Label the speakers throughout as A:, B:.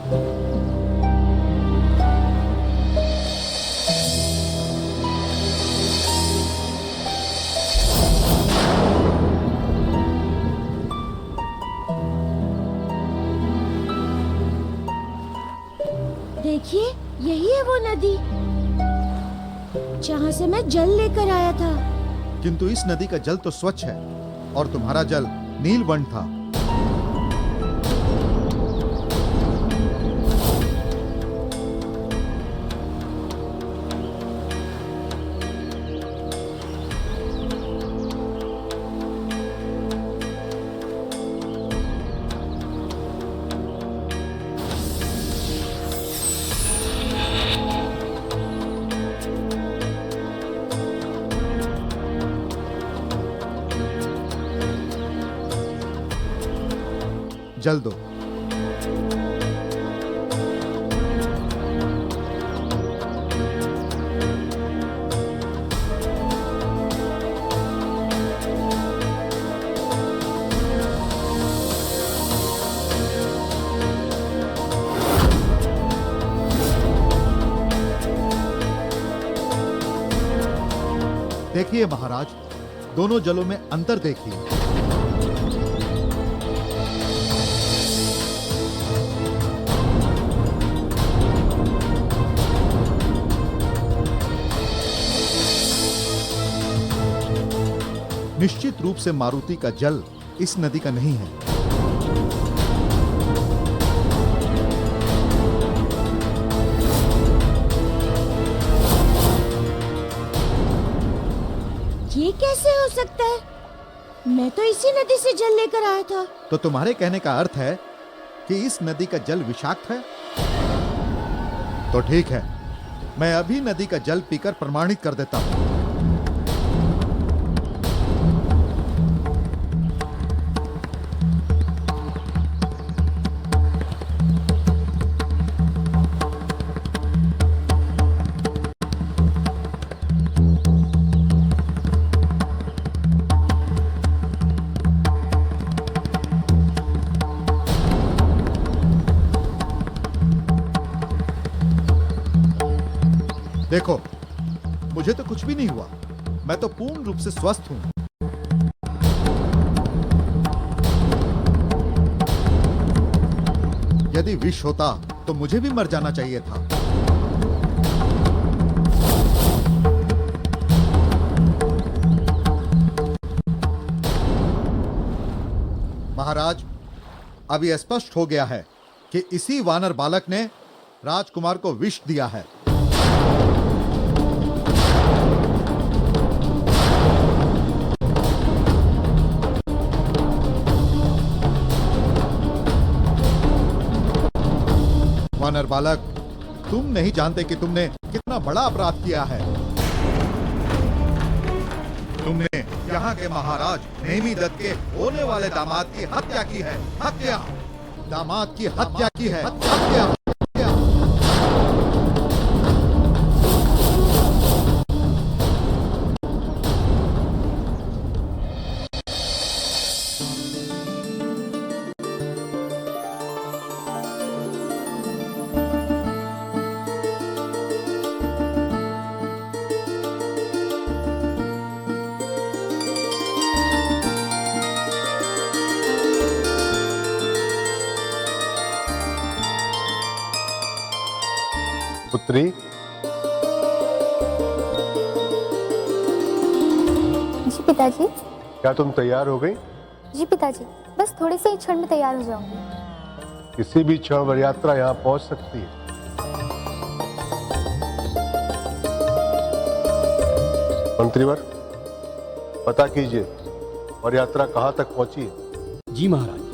A: देखिए, यही है वो नदी जहाँ से मैं जल लेकर आया था।
B: किंतु इस नदी का जल तो स्वच्छ है और तुम्हारा जल नील वर्ण था। जल दो। देखिए महाराज, दोनों जलों में अंतर देखिए। निश्चित रूप से मारुति का जल इस नदी का नहीं है।
A: ये कैसे हो सकता है? मैं तो इसी नदी से जल लेकर आया था।
B: तो तुम्हारे कहने का अर्थ है कि इस नदी का जल विषाक्त है? तो ठीक है, मैं अभी नदी का जल पीकर प्रमाणित कर देता हूं। देखो, मुझे तो कुछ भी नहीं हुआ। मैं तो पूर्ण रूप से स्वस्थ हूं। यदि विष होता तो मुझे भी मर जाना चाहिए था। महाराज, अब यह स्पष्ट हो गया है कि इसी वानर बालक ने राजकुमार को विष दिया है। वानर बालक, तुम नहीं जानते कि तुमने कितना बड़ा अपराध किया है। तुमने यहाँ के महाराज नेमिदत्त के होने वाले दामाद की हत्या की है। हत्या! दामाद की हत्या की है। हत्या!
C: पुत्री,
D: जी पिताजी।
C: क्या तुम तैयार हो गई?
D: जी पिताजी, बस थोड़े से ही क्षण में तैयार हो जाऊंगी।
C: किसी भी क्षण वर यात्रा यहाँ पहुंच सकती है। मंत्रीवर, पता कीजिए वर यात्रा कहाँ तक पहुंची है।
E: जी महाराज।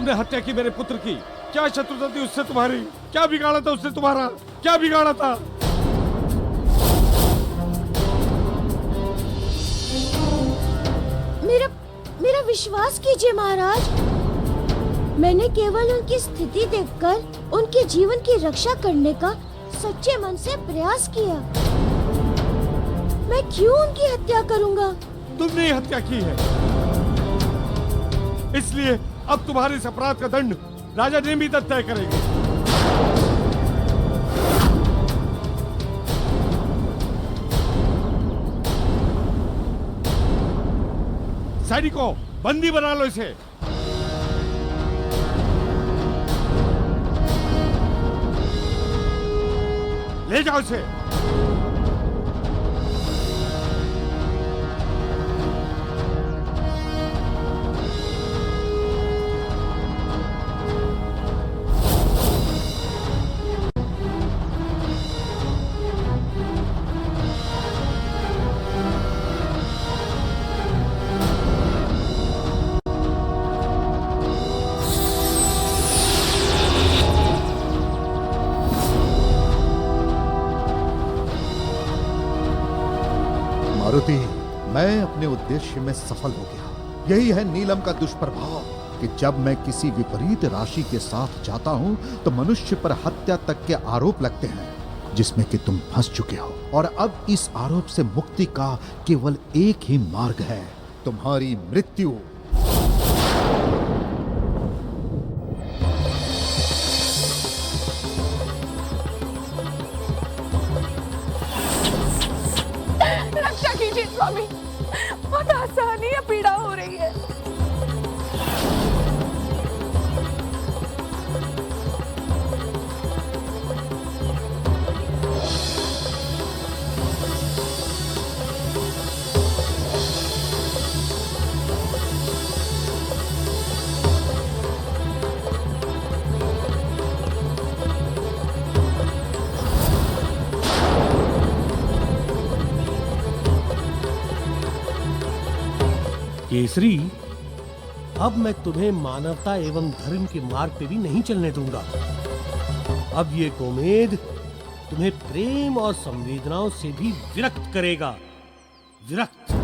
E: हत्या की मेरे पुत्र की? क्या शत्रुता थी उससे तुम्हारी? क्या बिगाड़ा था उससे तुम्हारा? क्या बिगाड़ा था?
A: मेरा विश्वास कीजिए महाराज। मैंने केवल उनकी स्थिति देखकर उनके जीवन की रक्षा करने का सच्चे मन से प्रयास किया। मैं क्यों उनकी हत्या करूंगा?
E: तुमने ही हत्या की है, इसलिए अब तुम्हारे इस अपराध का दंड राजा नेमी दत्त तय करेंगे। सैनिकों, बंदी बना लो इसे। ले जाओ इसे।
B: मारुति, मैं अपने उद्देश्य में सफल हो गया। यही है नीलम का दुष्प्रभाव कि जब मैं किसी विपरीत राशि के साथ जाता हूं तो मनुष्य पर हत्या तक के आरोप लगते हैं, जिसमें कि तुम फंस चुके हो। और अब इस आरोप से मुक्ति का केवल एक ही मार्ग है, तुम्हारी मृत्यु।
F: रक्षा कीजिए स्वामी, बहुत असहनीय पीड़ा हो रही है।
G: केसरी, अब मैं तुम्हें मानवता एवं धर्म के मार्ग पे भी नहीं चलने दूंगा। अब ये गोमेद तुम्हें प्रेम और संवेदनाओं से भी विरक्त करेगा। विरक्त।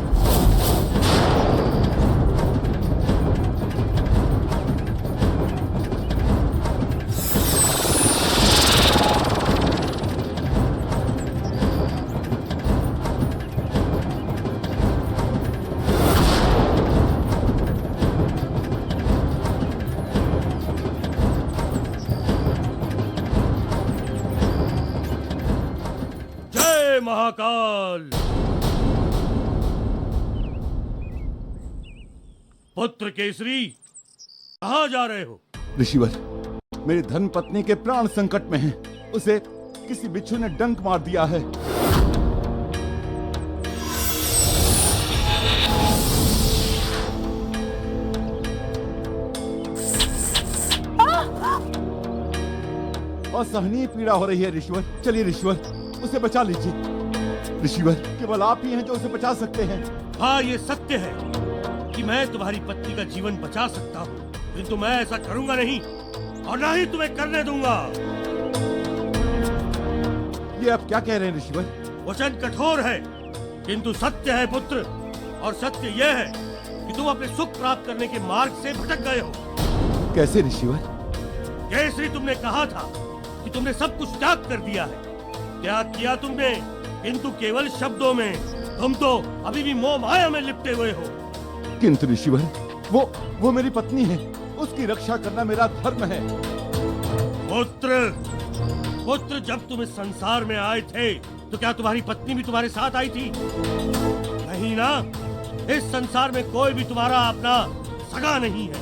G: महाकाल। पुत्र केसरी, कहां जा रहे हो?
H: ऋषिवर, मेरी धर्म पत्नी के प्राण संकट में हैं। उसे किसी बिच्छू ने डंक मार दिया है। असहनीय पीड़ा हो रही है ऋषिवर। चलिए ऋषिवर, उसे बचा लीजिए। ऋषिवर, केवल आप ही हैं जो उसे बचा सकते हैं।
G: हाँ, ये सत्य है कि मैं तुम्हारी पत्नी का जीवन बचा सकता हूँ, किंतु मैं ऐसा करूंगा नहीं और ना ही तुम्हें करने दूंगा।
H: ये आप क्या कह रहे हैं ऋषिवर?
G: वचन कठोर है किंतु सत्य है पुत्र, और सत्य यह है कि तुम अपने सुख प्राप्त करने के मार्ग से भटक गए हो।
H: कैसे ऋषिवर?
G: केसरी, तुमने कहा था कि तुमने सब कुछ त्याग कर दिया है। त्याग किया तुमने, किंतु केवल शब्दों में। तुम तो अभी भी मोह माया में लिपटे हुए हो।
H: किंतु ऋषिवर, वो मेरी पत्नी है, उसकी रक्षा करना मेरा धर्म है।
G: पुत्र, जब तुम इस संसार में आए थे तो क्या तुम्हारी पत्नी भी तुम्हारे साथ आई थी? नहीं ना। इस संसार में कोई भी तुम्हारा अपना सगा नहीं है।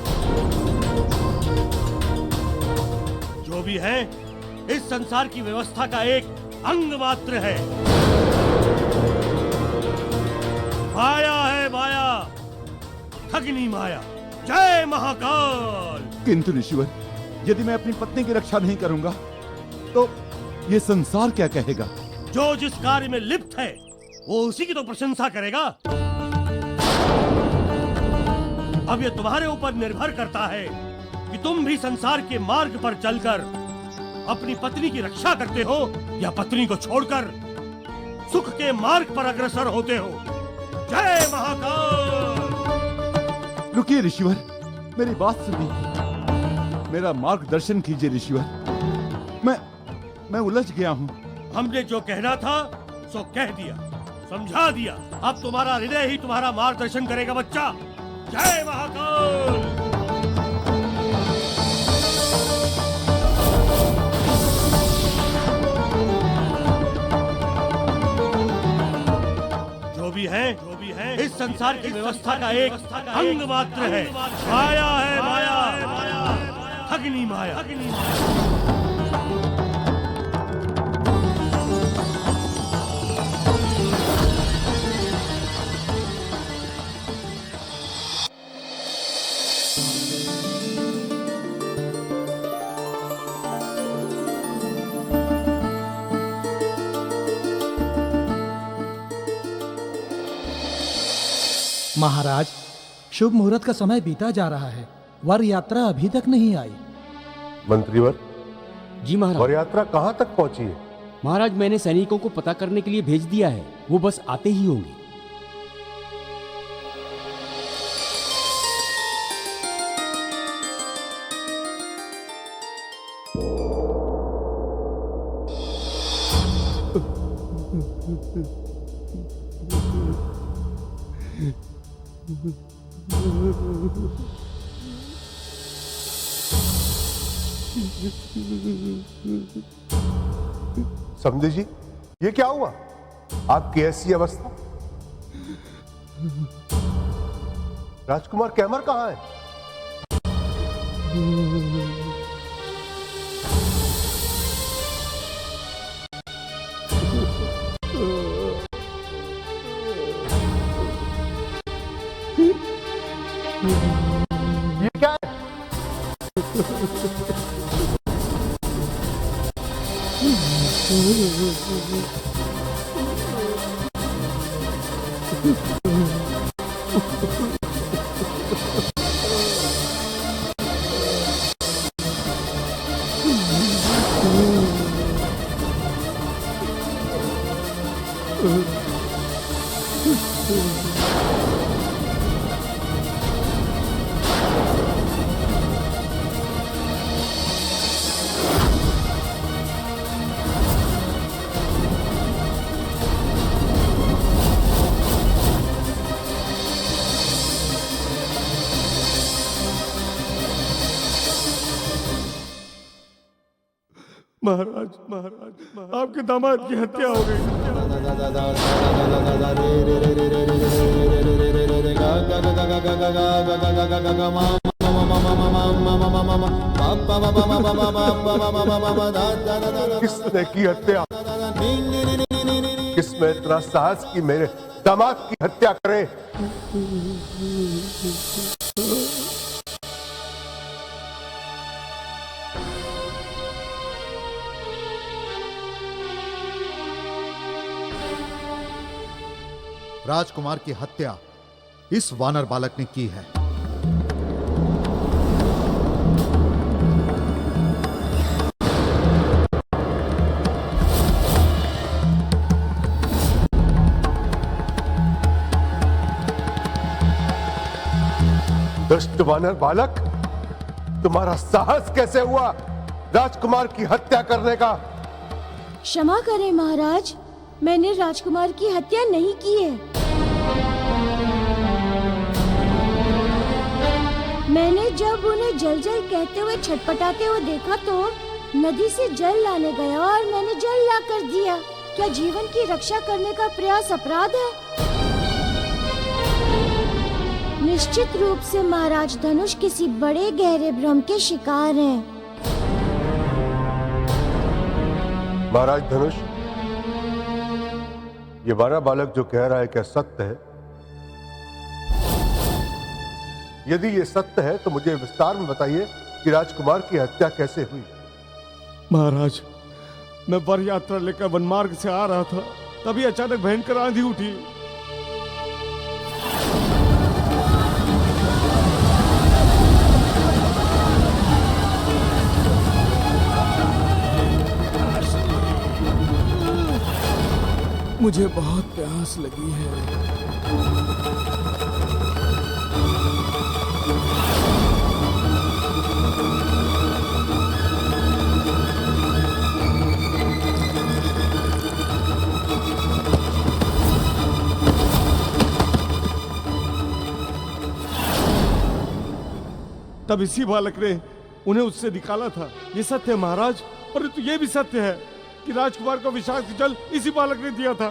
G: जो भी है इस संसार की व्यवस्था का एक अंग मात्र है। माया है माया, ठगनी माया। जय महाकाल।
H: किंतु ऋषिवर, यदि मैं अपनी पत्नी की रक्षा नहीं करूंगा तो ये संसार क्या कहेगा?
G: जो जिस कार्य में लिप्त है वो उसी की तो प्रशंसा करेगा। अब ये तुम्हारे ऊपर निर्भर करता है कि तुम भी संसार के मार्ग पर चलकर अपनी पत्नी की रक्षा करते हो या पत्नी को छोड़कर सुख के मार्ग पर अग्रसर होते हो। जय महाकाल।
H: रुकिए ऋषिवर, मेरी बात सुनिए। मेरा मार्गदर्शन कीजिए ऋषिवर। मैं उलझ गया हूँ।
G: हमने जो कहना था सो कह दिया, समझा दिया। अब तुम्हारा हृदय ही तुम्हारा मार्गदर्शन करेगा बच्चा। जय महाकाल। जो भी है इस संसार की व्यवस्था का एक अंग मात्र है। माया है, माया है, माया है, अग्नि माया।
I: महाराज, शुभ मुहूर्त का समय बीता जा रहा है, वर यात्रा अभी तक नहीं आई।
C: मंत्रीवर,
J: जी महाराज।
C: और यात्रा कहाँ तक पहुंची है?
J: महाराज, मैंने सैनिकों को पता करने के लिए भेज दिया है, वो बस आते ही होंगे।
C: समझे जी, ये क्या हुआ? आपकी ऐसी अवस्था? राजकुमार कैमर कहाँ है? ये क्या है?
E: महाराज, आपके दामाद की हत्या हो गई।
C: किसने की हत्या? किसमें इतना साहस कि मेरे दामाद की हत्या करे?
B: राजकुमार की हत्या इस वानर बालक ने की है।
C: दुष्ट वानर बालक, तुम्हारा साहस कैसे हुआ राजकुमार की हत्या करने का?
A: क्षमा करें महाराज, मैंने राजकुमार की हत्या नहीं की है। मैंने जब उन्हें जल जल कहते हुए छटपटाते हुए देखा तो नदी से जल लाने गया और मैंने जल ला कर दिया। क्या जीवन की रक्षा करने का प्रयास अपराध है? निश्चित रूप से महाराज धनुष किसी बड़े गहरे भ्रम के शिकार हैं।
C: महाराज धनुष, ये वानर बालक जो कह रहा है क्या सत्य है? यदि ये सत्य है तो मुझे विस्तार में बताइए कि राजकुमार की हत्या कैसे हुई।
E: महाराज, मैं वर यात्रा लेकर वनमार्ग से आ रहा था, तभी अचानक भयंकर आंधी उठी।
H: मुझे बहुत प्यास लगी है।
E: तब इसी बालक ने उन्हें उससे निकाला था। ये सत्य है महाराज, परंतु ये भी सत्य है कि राजकुमार को विषाक्त जल इसी बालक ने दिया था।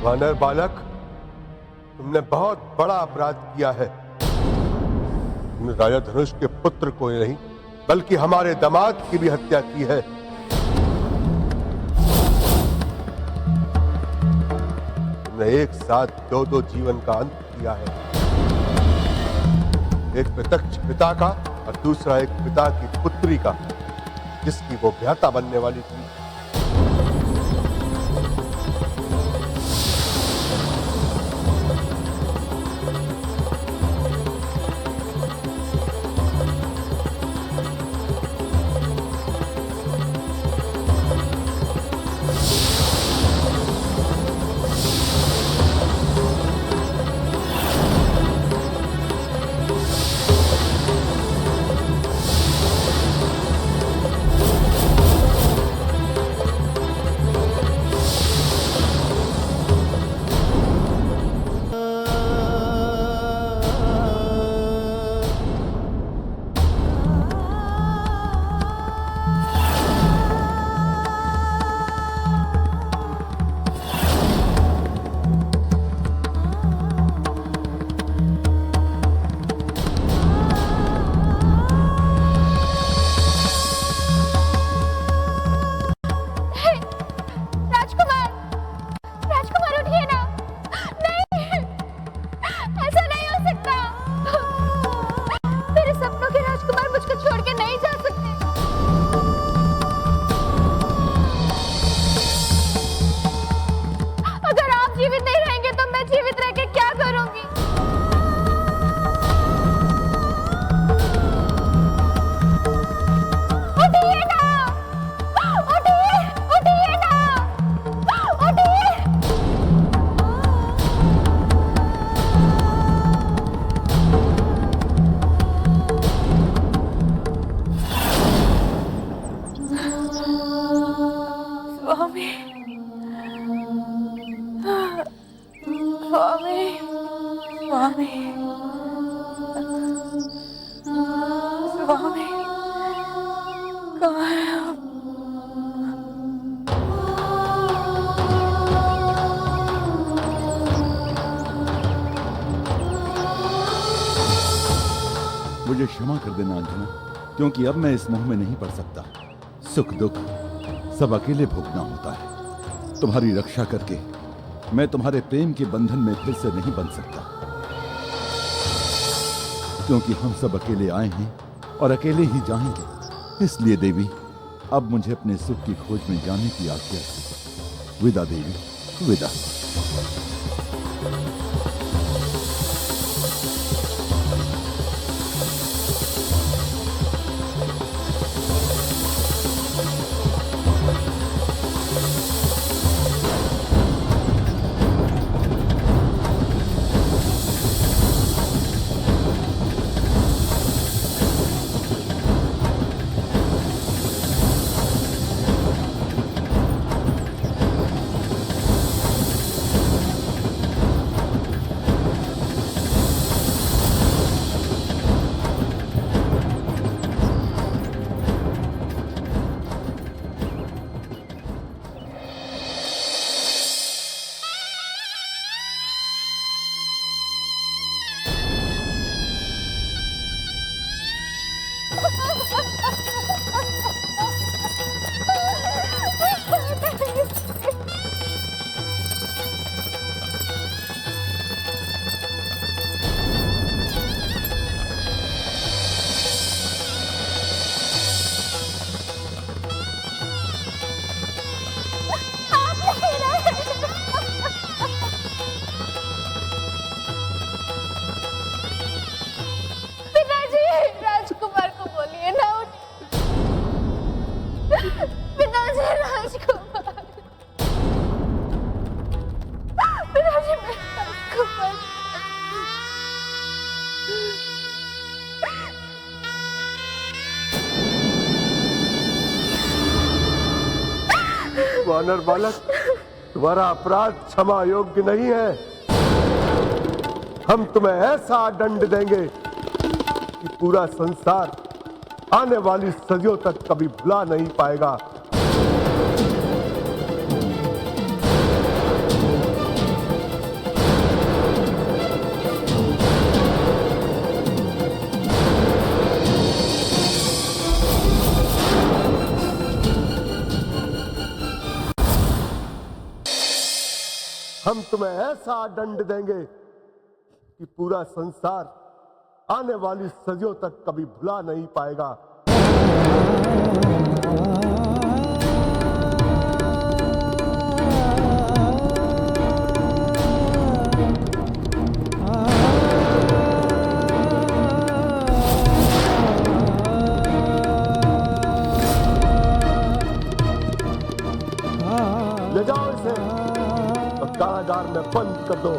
C: वानर बालक, तुमने बहुत बड़ा अपराध किया है। तुमने राजा धनुष के पुत्र को ही नहीं बल्कि हमारे दामाद की भी हत्या की है। तुमने एक साथ दो जीवन का अंत किया है, एक प्रत्यक्ष पिता का और दूसरा एक पिता की पुत्री का, जिसकी वो भ्राता बनने वाली थी।
H: मुझे क्षमा कर देना अंजना, क्योंकि अब मैं इस मोह में नहीं पड़ सकता। सुख दुख सब अकेले भोगना होता है। तुम्हारी रक्षा करके मैं तुम्हारे प्रेम के बंधन में फिर से नहीं बंध सकता, क्योंकि हम सब अकेले आए हैं और अकेले ही जाएंगे। इसलिए देवी, अब मुझे अपने सुख की खोज में जाने की आज्ञा है। विदा देवी, विदा। वानर बालक, तुम्हारा अपराध क्षमा योग्य नहीं है।
C: हम तुम्हें ऐसा दंड देंगे कि पूरा संसार आने वाली सदियों तक कभी भुला नहीं पाएगा। हम तुम्हें ऐसा दंड देंगे कि पूरा संसार आने वाली सदियों तक कभी भुला नहीं पाएगा। ले जाओ इसे और कारागार में बंद कर दो।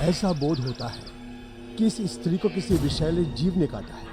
K: ऐसा बोध होता है कि इस स्त्री को किसी विषैले जीव ने काटा है।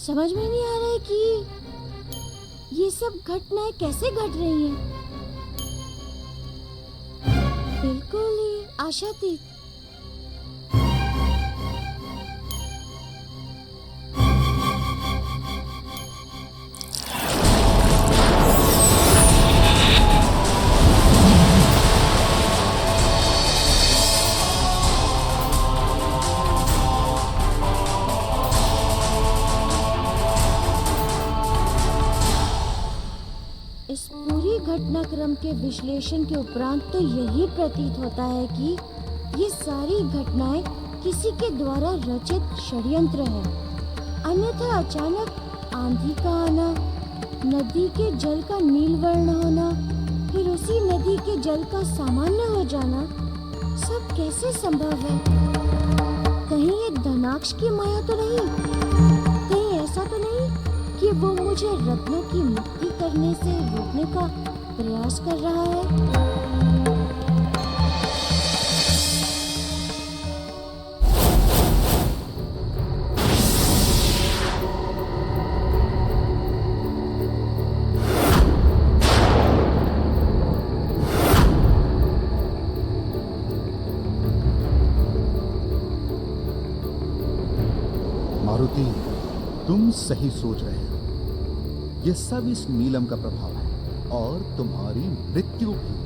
A: समझ में नहीं आ रहा है कि ये सब घटनाएं कैसे घट रही हैं। बिल्कुल ही आशातीत। इस पूरी घटनाक्रम के विश्लेषण के उपरांत तो यही प्रतीत होता है कि ये सारी घटनाएं किसी के द्वारा रचित षड्यंत्र है। अन्यथा अचानक आंधी का आना, नदी के जल का नील वर्ण होना, फिर उसी नदी के जल का सामान्य हो जाना, सब कैसे संभव है? कहीं ये धनाक्ष की माया तो नहीं? कहीं ऐसा तो नहीं कि वो मुझे रत्नों की मुक्ति करने से रोकने का प्रयास कर रहा है?
B: तुम सही सोच रहे हो। ये सब इस नीलम का प्रभाव है और तुम्हारी मृत्यु भी।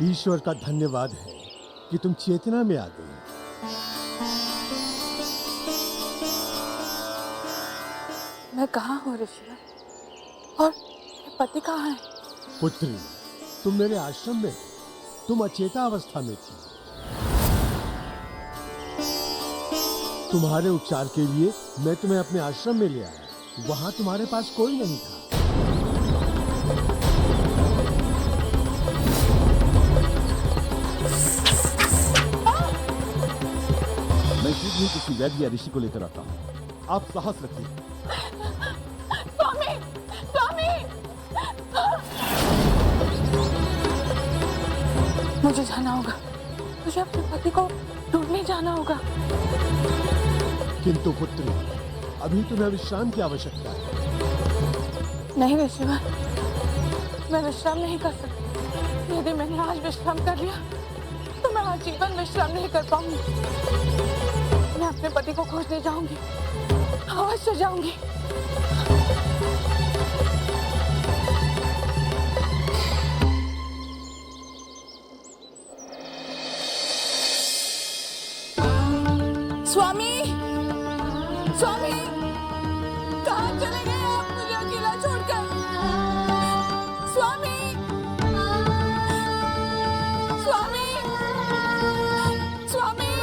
K: ईश्वर का धन्यवाद है कि तुम चेतना में आ गई।
F: मैं कहाँ हूँ ऋषिवर? और मेरे पति कहाँ है?
K: पुत्री, तुम मेरे आश्रम में, तुम अचेता अवस्था में थी। तुम्हारे उपचार के लिए मैं तुम्हें अपने आश्रम में ले आया। वहां तुम्हारे पास कोई नहीं था।
H: मैं शीघ्र ही किसी वैद्य या ऋषि को लेकर आता हूँ। आप साहस रखिए।
F: स्वामी, स्वामी! मुझे जाना होगा। मुझे अपने पति को ढूंढने जाना होगा।
K: किंतु पुत्री, अभी तुम्हें विश्राम की आवश्यकता है।
F: नहीं ऋषिवर, मैं विश्राम नहीं कर सकती। यदि मैंने आज विश्राम कर लिया तो मैं आजीवन विश्राम नहीं कर पाऊंगी। मैं अपने पति को खोजने जाऊंगी, अवश्य जाऊंगी। स्वामी, स्वामी, कहाँ चले गए आप मुझे अकेला छोड़कर? स्वामी, स्वामी, स्वामी!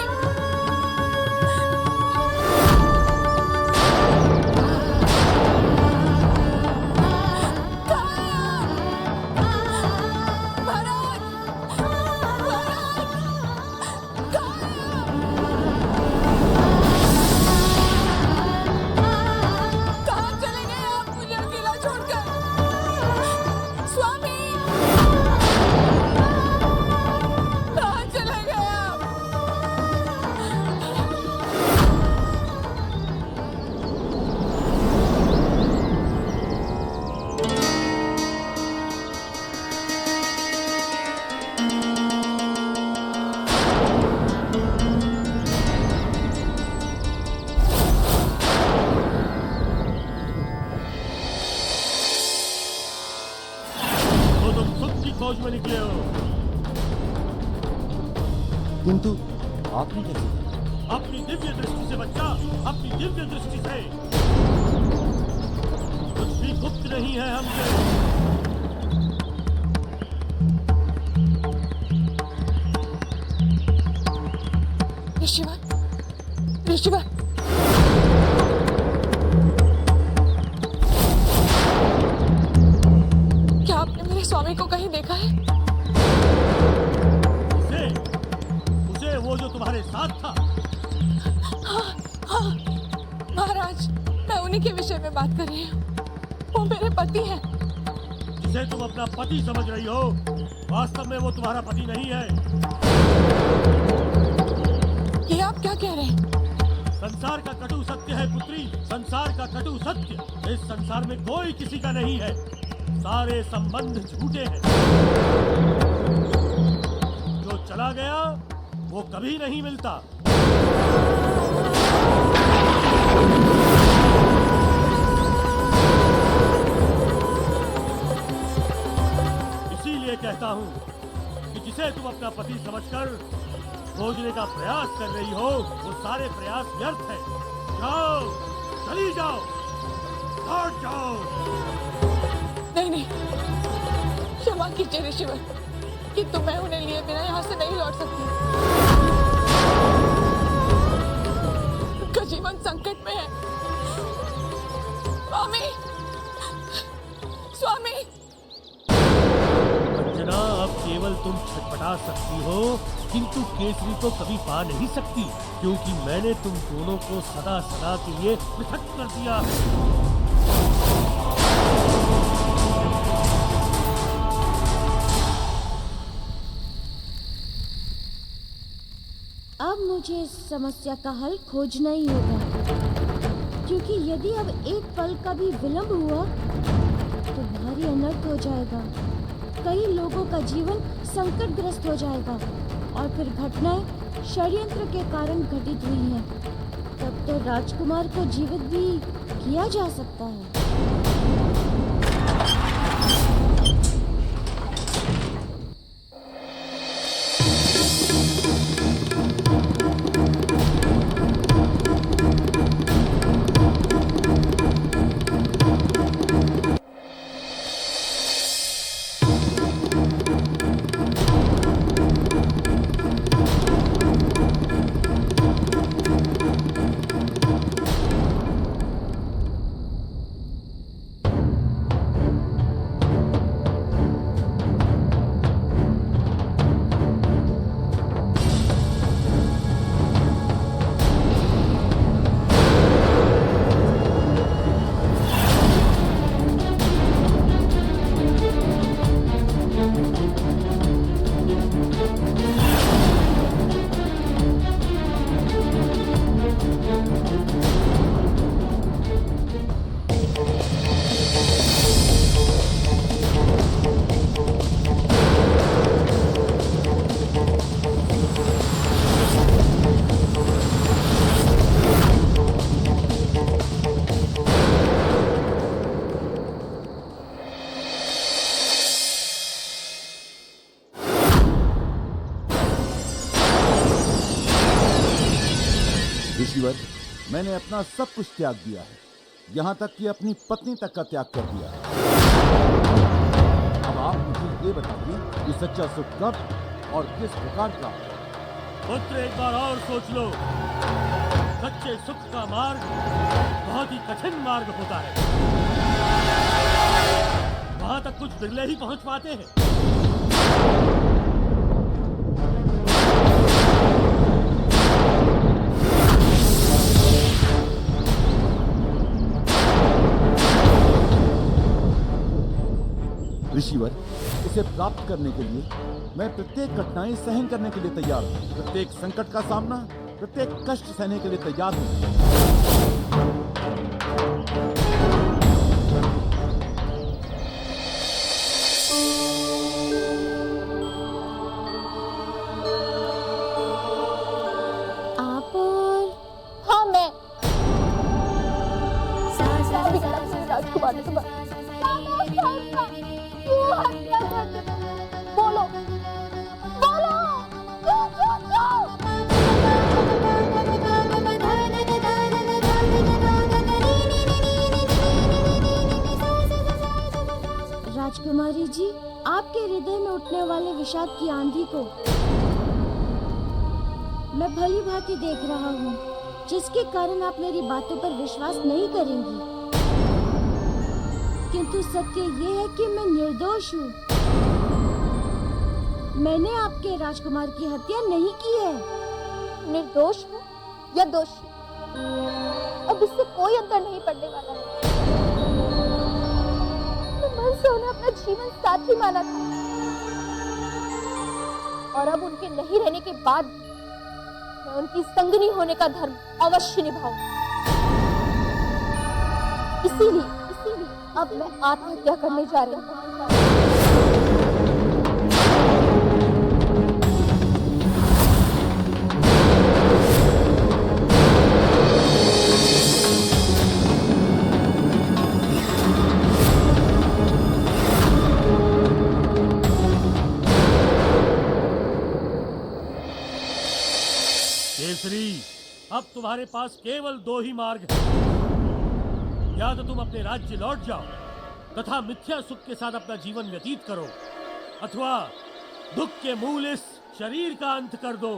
G: खोज में निकले हो।
H: किंतु आपने कैसे?
G: अपनी दिव्य दृष्टि से बच्चा, अपनी दिव्य दृष्टि से। कुछ भी गुप्त नहीं है हमसे।
F: ऋषिवर, ऋषिवर, क्या आपने मेरे स्वामी को कहीं देखा है?
G: उसे वो जो तुम्हारे साथ था?
F: हाँ, हाँ, महाराज, मैं उन्हीं के विषय में बात कर रही हूँ। वो मेरे पति हैं।
G: जिसे तुम अपना पति समझ रही हो, वास्तव में वो तुम्हारा पति नहीं है।
F: ये आप क्या कह रहे हैं?
G: संसार का कटु सत्य है पुत्री, संसार का कटु सत्य। इस संसार में कोई किसी का नहीं है। सारे संबंध झूठे हैं। जो चला गया वो कभी नहीं मिलता। अपना पति समझकर खोजने का प्रयास कर रही हो, वो सारे प्रयास व्यर्थ है। जाओ, चली जाओ, लौट जाओ।
F: नहीं नहीं, क्षमा कीजिए ऋषिवर, किंतु मैं उन्हें लिए बिना यहाँ से नहीं लौट सकती। उनका जीवन संकट में है। स्वामी, स्वामी।
G: अंजना, अब केवल तुम छटपटा सकती हो, किंतु केसरी तो कभी पा नहीं सकती, क्योंकि मैंने तुम दोनों को सदा सदा के लिए पृथक कर दिया।
A: अब मुझे इस समस्या का हल खोजना ही होगा, क्योंकि यदि अब एक पल का भी विलंब हुआ तो भारी अनर्थ हो जाएगा। कई लोगों का जीवन संकटग्रस्त हो जाएगा और फिर घटनाएं षड्यंत्र के कारण घटित हुई हैं। तब तो राजकुमार को जीवित भी किया जा सकता है।
H: ऋषिवर, मैंने अपना सब कुछ त्याग दिया है, यहाँ तक कि अपनी पत्नी तक का त्याग कर दिया है। अब आप मुझे ये बताइए कि सच्चा सुख कब और किस प्रकार का?
G: पुत्र, एक बार और सोच लो। सच्चे सुख का मार्ग बहुत ही कठिन मार्ग होता है। वहां तक कुछ बिरले ही पहुंच पाते हैं।
H: ऋषिवर, इसे प्राप्त करने के लिए मैं प्रत्येक कठिनाई सहन करने के लिए तैयार हूँ। प्रत्येक संकट का सामना, प्रत्येक कष्ट सहने के लिए तैयार हूँ।
A: आप और
D: हाँ, मैं राजकुमार ने तुम्हें क्यों हत्या कर दी? बोलो, बोलो, क्यों क्यों क्यों?
A: राजकुमारी जी, आपके हृदय में उठने वाले विषाद की आंधी को मैं भली भांति देख रहा हूँ, जिसके कारण आप मेरी बातों पर विश्वास नहीं करेंगी। किंतु सत्य ये है कि मैं निर्दोष हूँ। मैंने आपके राजकुमार की हत्या नहीं की है।
D: निर्दोष हूँ या दोषी, अब इससे कोई अंतर नहीं पड़ने वाला है। मैं मन से उन्हें अपना जीवन साथी माना था, और अब उनके नहीं रहने के बाद मैं उनकी संगनी होने का धर्म अवश्य निभाऊंगी। इसीलिए अब मैं आत्महत्या करने जा रही हूँ।
G: तुम्हारे पास केवल दो ही मार्ग हैं। या तो तुम अपने राज्य लौट जाओ तथा मिथ्या सुख के साथ अपना जीवन व्यतीत करो, अथवा दुख के मूल इस शरीर का अंत कर दो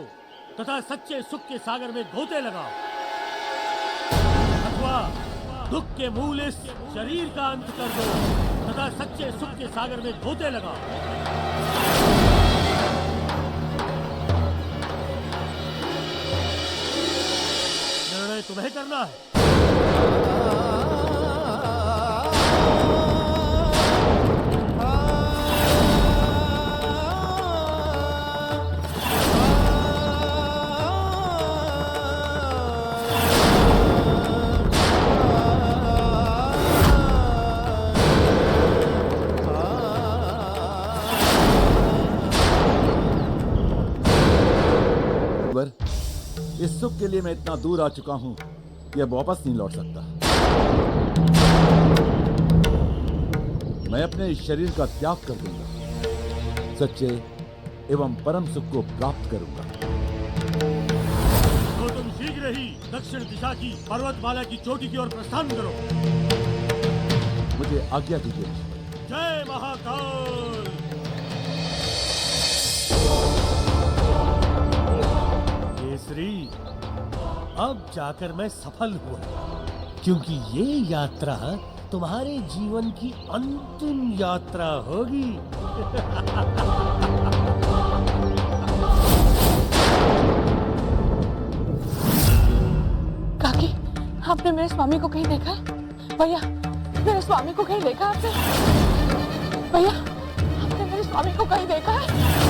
G: तथा सच्चे सुख के सागर में गोते लगाओ, अथवा दुख के मूल इस शरीर का अंत कर दो तथा सच्चे सुख के सागर में गोते लगाओ। निर्णय तुम्हें करना है।
H: इस सुख के लिए मैं इतना दूर आ चुका हूं कि अब वापस नहीं लौट सकता। मैं अपने इस शरीर का त्याग कर दूंगा, सच्चे एवं परम सुख को प्राप्त करूंगा।
G: तो तुम शीघ्र ही दक्षिण दिशा की पर्वतमाला की चोटी की ओर प्रस्थान करो।
H: मुझे आज्ञा दीजिए।
G: जय महाकाल। केसरी, अब जाकर मैं सफल हुआ, क्योंकि ये यात्रा तुम्हारे जीवन की अंतिम यात्रा होगी।
F: काकी, आपने मेरे स्वामी को कहीं देखा है? भैया, मेरे स्वामी को कहीं देखा आपने? भैया, आपने मेरे स्वामी को कहीं देखा है?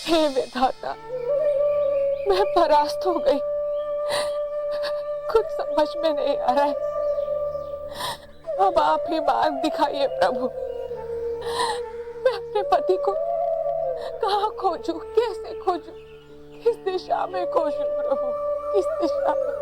F: हे विधाता, मैं परास्त हो गई। कुछ समझ में नहीं आ रहा है। अब आप ही मार्ग दिखाइए प्रभु। मैं अपने पति को कहाँ खोजूं, कैसे खोजूं, किस दिशा में खोजूं प्रभु, किस दिशा में?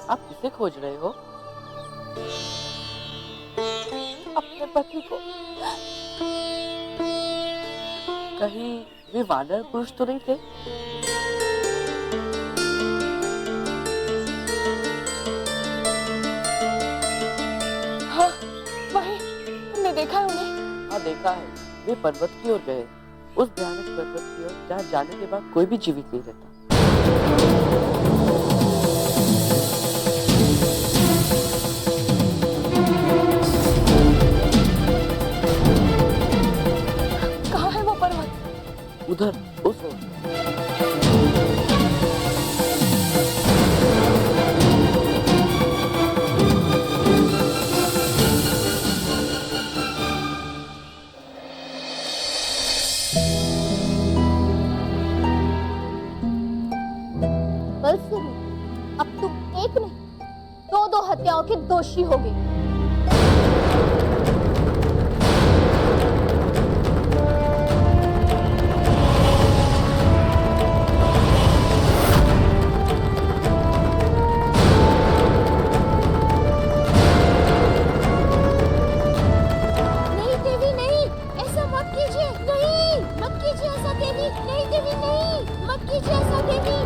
L: आप किसे खोज रहे हो?
F: अपने पति को।
L: कहीं वे वानर पुरुष तो नहीं थे?
F: हाँ, वही। तुमने देखा है उन्हें?
L: हाँ, देखा है। वे पर्वत की ओर गए, उस भयानक पर्वत की ओर जहाँ जाने के बाद कोई भी जीवित नहीं रहता। उधर उस ओर।
D: बल सुनो, अब तुम एक नहीं की दोषी होगी।
A: नहीं देवी नहीं, ऐसा मत कीजिए, नहीं मत कीजिए ऐसा देवी, नहीं देवी नहीं, मत कीजिए ऐसा देवी।